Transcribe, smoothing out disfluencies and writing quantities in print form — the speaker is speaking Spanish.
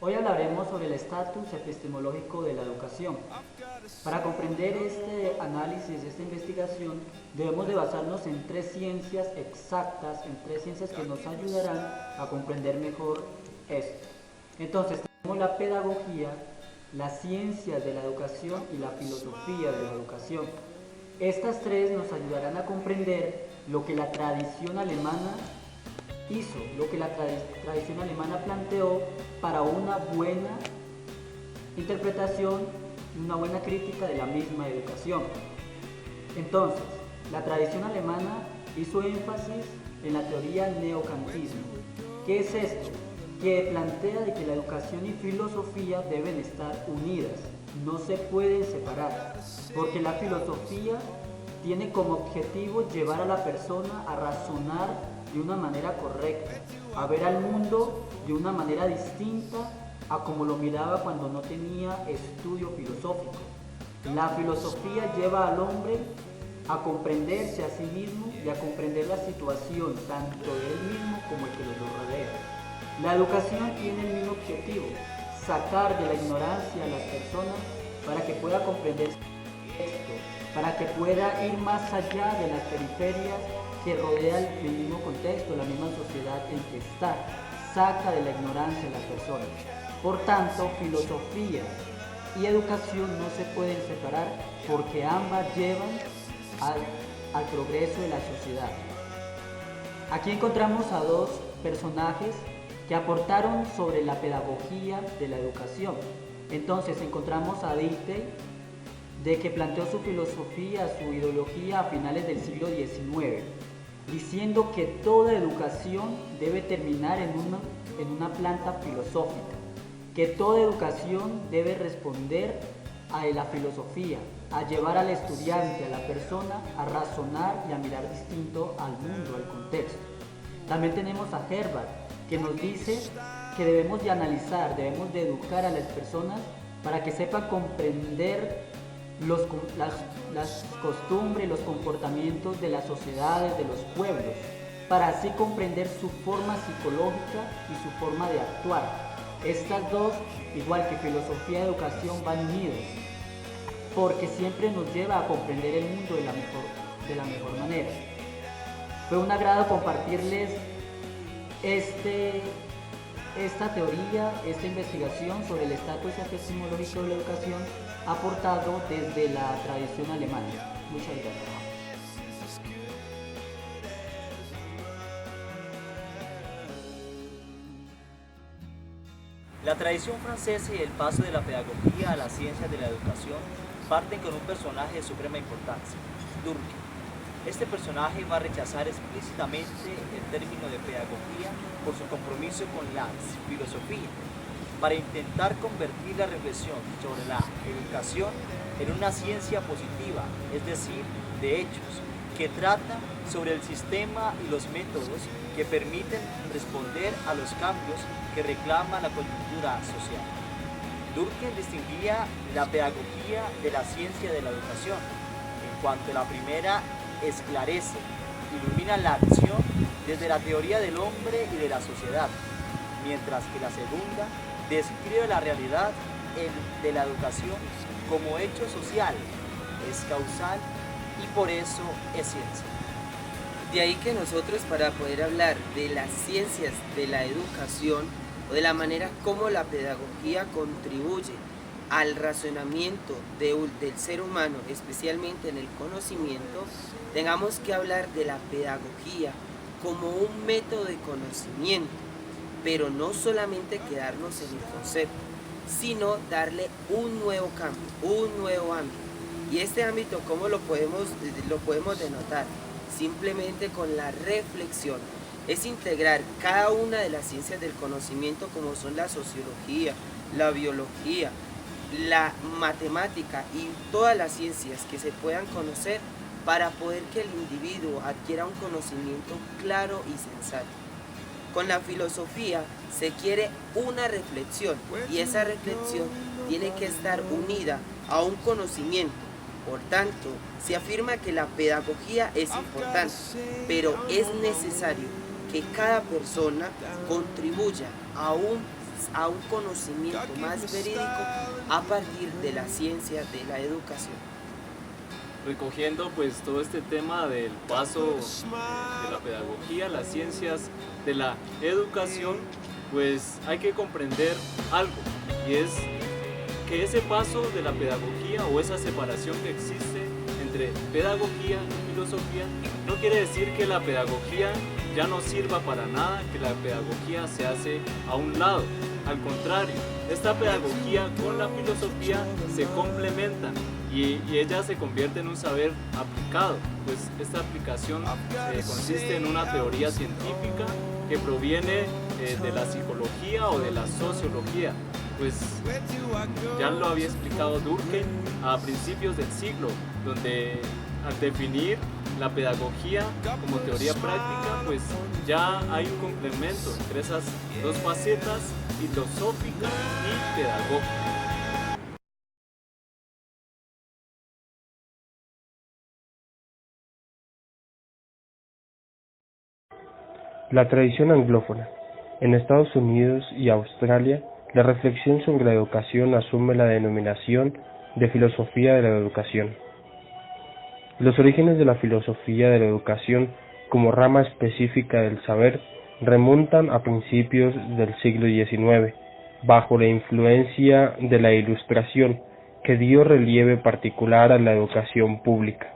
Hoy hablaremos sobre el estatus epistemológico de la educación. Para comprender este análisis, esta investigación, debemos de basarnos en tres ciencias exactas, en tres ciencias que nos ayudarán a comprender mejor esto. Entonces, tenemos la pedagogía, las ciencias de la educación y la filosofía de la educación. Estas tres nos ayudarán a comprender lo que la tradición alemana hizo, lo que la tradición alemana planteó para una buena interpretación y una buena crítica de la misma educación. Entonces, la tradición alemana hizo énfasis en la teoría neocantismo. ¿Qué es esto? Que plantea de que la educación y filosofía deben estar unidas, no se pueden separar, porque la filosofía tiene como objetivo llevar a la persona a razonar de una manera correcta, a ver al mundo de una manera distinta a como lo miraba cuando no tenía estudio filosófico. La filosofía lleva al hombre a comprenderse a sí mismo y a comprender la situación tanto de él mismo como el que lo rodea. La educación tiene el mismo objetivo, sacar de la ignorancia a las personas para que pueda comprender esto, para que pueda ir más allá de las periferias que rodea el mismo contexto, la misma sociedad en que está, saca de la ignorancia a las personas. Por tanto, filosofía y educación no se pueden separar porque ambas llevan al progreso de la sociedad. Aquí encontramos a dos personajes que aportaron sobre la pedagogía de la educación. Entonces encontramos a Dilthey, de que planteó su filosofía, su ideología a finales del siglo XIX, diciendo que toda educación debe terminar en una planta filosófica, que toda educación debe responder a la filosofía, a llevar al estudiante, a la persona, a razonar y a mirar distinto al mundo, al contexto. También tenemos a Herbart, que nos dice que debemos de analizar, debemos de educar a las personas para que sepan comprender las costumbres, los comportamientos de las sociedades, de los pueblos, para así comprender su forma psicológica y su forma de actuar. Estas dos, igual que filosofía y educación, van unidas, porque siempre nos lleva a comprender el mundo de la mejor manera. Fue un agrado compartirles esta teoría, esta investigación sobre el estatus epistemológico de la educación aportado desde la tradición alemana. Muchas gracias. La tradición francesa y el paso de la pedagogía a las ciencias de la educación parten con un personaje de suprema importancia, Durkheim. Este personaje va a rechazar explícitamente el término de pedagogía por su compromiso con la filosofía, para intentar convertir la reflexión sobre la educación en una ciencia positiva, es decir, de hechos, que trata sobre el sistema y los métodos que permiten responder a los cambios que reclama la coyuntura social. Durkheim distinguía la pedagogía de la ciencia de la educación, en cuanto la primera esclarece, ilumina la acción desde la teoría del hombre y de la sociedad, mientras que la segunda describe la realidad de la educación como hecho social, es causal y por eso es ciencia. De ahí que nosotros, para poder hablar de las ciencias de la educación o de la manera como la pedagogía contribuye al razonamiento del ser humano, especialmente en el conocimiento, tengamos que hablar de la pedagogía como un método de conocimiento, pero no solamente quedarnos en el concepto, sino darle un nuevo cambio, un nuevo ámbito. Y este ámbito, ¿cómo lo podemos denotar? Simplemente con la reflexión. Es integrar cada una de las ciencias del conocimiento, como son la sociología, la biología, la matemática y todas las ciencias que se puedan conocer, para poder que el individuo adquiera un conocimiento claro y sensato. Con la filosofía se quiere una reflexión, y esa reflexión tiene que estar unida a un conocimiento. Por tanto, se afirma que la pedagogía es importante, pero es necesario que cada persona contribuya a un conocimiento más verídico a partir de la ciencia de la educación. Recogiendo pues todo este tema del paso de la pedagogía a las ciencias de la educación, pues hay que comprender algo, y es que ese paso de la pedagogía o esa separación que existe entre pedagogía y filosofía no quiere decir que la pedagogía ya no sirva para nada, que la pedagogía se hace a un lado. Al contrario, esta pedagogía con la filosofía se complementan y ella se convierte en un saber aplicado, pues esta aplicación consiste en una teoría científica que proviene de la psicología o de la sociología. Pues ya lo había explicado Durkheim a principios del siglo, donde al definir la pedagogía como teoría práctica, pues ya hay un complemento entre esas dos facetas, filosófica y pedagógica. La tradición anglófona. En Estados Unidos y Australia, la reflexión sobre la educación asume la denominación de filosofía de la educación. Los orígenes de la filosofía de la educación como rama específica del saber remontan a principios del siglo XIX, bajo la influencia de la Ilustración, que dio relieve particular a la educación pública.